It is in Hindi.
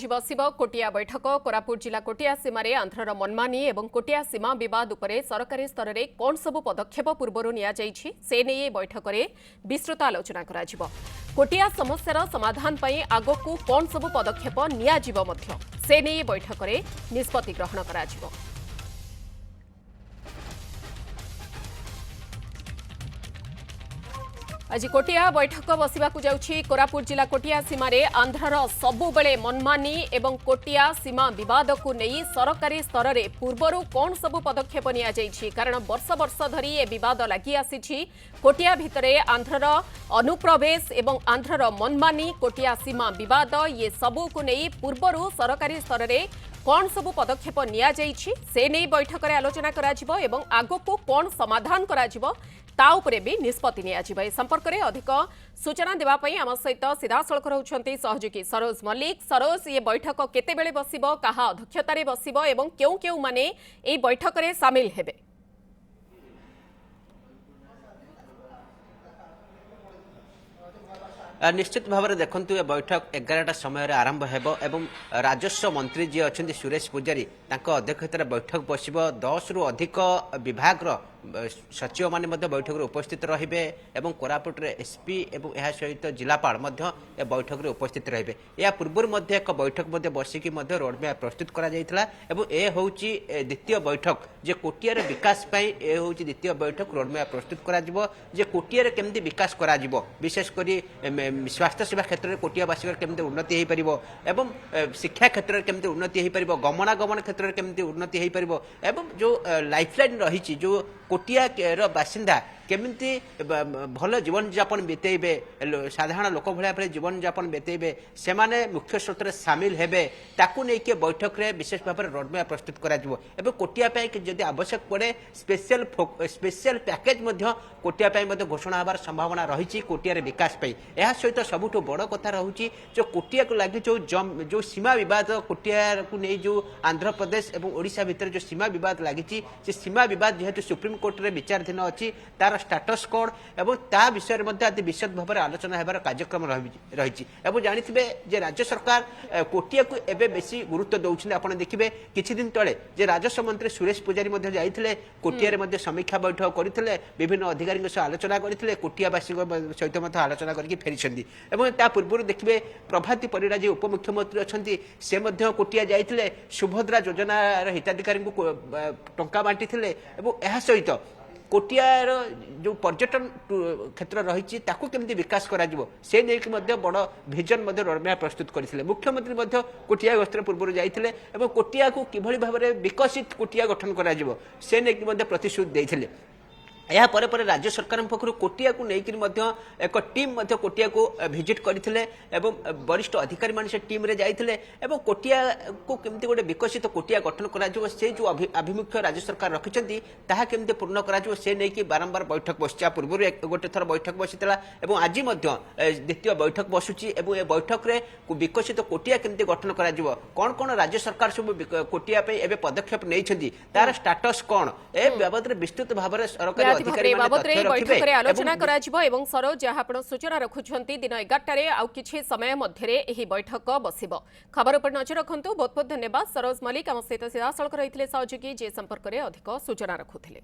आज बसिब कोटिया बैठक कोरापुट जिला कोटिया सीमार आंध्रर मनमानी और कोटिया सीमा बद उपरे सरकारी स्तर में कौन सबू पदक्षेप पूर्व से नहीं बैठक में विस्तृत आलोचना कराजिबो। कोटिया समस्यार समाधान पर आगक कौन सबू पदक्षेप नियाजिबो से नहीं बैठक में निष्पत्ति ग्रहण कराजिबो। आज कोटिया बैठक बसिबाकु जाउछि। कोरापुट जिला कोटिया सीमार आंध्रर सबुबले मनमानी एवं कोटिया सीमा विवाद को नहीं सरकारी स्तर में पूर्वर कौन सबु पदक्षेप निया जाइछि, कारण वर्ष वर्ष धरी ए विवाद लगी आसी। कोटिया भितरे आंध्रर अनुप्रवेश एवं आंध्रर मनमानी कोटिया सीमा विवाद ये सबू को नहीं पूर्वर सरकारी स्तर में कौन सबु पदक्षेप निया जाइछि से नहीं बैठक में आलोचना कराजिबो एवं आगको कौन समाधान कराजिबो ता उपरे भी निष्पत्ति नियाजिबो। ए संपर्क में अधिक सूचना देवा पई आम सहित सीधासलख रहउछंती सहयोगी सरोज मल्लिक। सरोज, ये बैठक केतेबेले बसिबो, काहा अध्यक्षतारे बसिबो एवं केउ केउ माने ए बैठक रे शामिल हेबे? निश्चित भाव में देखु ए बैठक 11टा समय आरंभ हो एवं राजस्व मंत्री जी अच्छा सुरेश पूजारी अध्यक्षतार बैठक बस 10 रु अधिक विभाग सचिव माने बैठक में उपस्थित रहिबे एवं कोरापुट रे एसपी एवं यह सहित जिलापाल ए बैठक में उपस्थित रहिबे। या पूर्व एक बैठक बसिकी रोडमैप प्रस्तुत करा जायतिला एवं ए होउची द्वितीय बैठक जे कोटिया रे विकास पई ए होउची द्वितीय बैठक रोडमैप प्रस्तुत करा जिवो जे कोटिया रे केमती विकास करा जिवो, विशेष करी स्वास्थ्य सेवा क्षेत्र में कोटियावासी केमती उन्नति हो पारिबो एवं शिक्षा क्षेत्र में केमती उन्नति हो पारिबो, गमनागमन क्षेत्र में केमती उन्नति हो पारिबो एवं जो लाइफलाइन रही जो कोटिया बासिंदा केमिति भल जीवन यापन बीतेबे, साधारण लोक भाई जीवन यापन बीतेबे, से मुख्य स्रोत में सामिल हेबे ताकू नहीं कि बैठक में विशेष भाव में रोडमैप प्रस्तुत करा कोटिया जदि आवश्यक पड़े स्पेशल पैकेज कोटिया घोषणा होबार संभावना रही कोटिया विकास यह सहित सबुठ बड़ कथा रही जो कोटिया को लगी जो सीमा विवाद कोटिया को नहीं जो आंध्र प्रदेश और ओडिशा भितर जो सीमा विवाद लगी सीमा विवाद जेहेतु सुप्रीम कोर्ट में विचाराधीन अच्छी तार स्टाटस कोड एवं ता विषय में अति विशद भाव में आलोचना होबार कार्यक्रम रही। जानिथिबे जे राज्य सरकार कोटिया को एबे बेसी गुरुत्व दउछिन। आपण देखिबे किछि दिन तळे जे राजस्व मंत्री सुरेश पूजारी मध्ये जाइथिले कोटिया रे मध्ये समीक्षा बैठक करथिले, विभिन्न अधिकारी सह आलोचना करथिले, कोटियावासी सहित मध्ये आलोचना करके फेरिछंदी। एवं ता पूर्व देखिबे प्रभाती परिडा जे उपमुख्यमंत्री अछंती से मध्ये कोटिया जाइथिले, सुभद्रा योजना हिताधिकारी को टंका बांटीथिले एवं एहा सहित कोटियार जो पर्यटन क्षेत्र रही केमती विकास करा से नहीं बड़ भिजन रोडमैप प्रस्तुत करते। मुख्यमंत्री कोटिया गस्तर पूर्व जाते कोटिया को किभली भाव में विकसित कोटिया गठन करा से नहीं प्रतिश्रुति देते। या परे परे राज्य सरकार पक्ष कोटिया को लेकिन एक टीम कोटिया को भिजिट करते वरिष्ठ अधिकारी मान से टीम रे जाइथिले एवं कोटिया को केमती गोटे विकसित कोटिया गठन करा से जो आभिमुख्य राज्य सरकार रखिंट ताहा केमती पूर्ण करा से नहीं कि बारंबार बैठक बस पूर्व गोटे थर बैठक बसीला आज द्वितीय बैठक बसुची ए बैठक रे विकसित कोटिया केमती गठन करा कौन कौन राज्य सरकार सब कोटिया पदक्षेप नहीं तार स्टाटस कौन ए बाबद विस्तृत भाव में सरकारी बाबद बैठक में आलोचना करा सरोज जहाँ आप सूचना रखुंट दिन 11 आउ किछि समय मध्य बैठक बसिब। खबर पर नजर रखु। बहुत बहुत धन्यवाद सरोज मल्लिक आम सहित सीधासलख रही सहयोगी जे संपर्क में अधिक सूचना रखुले।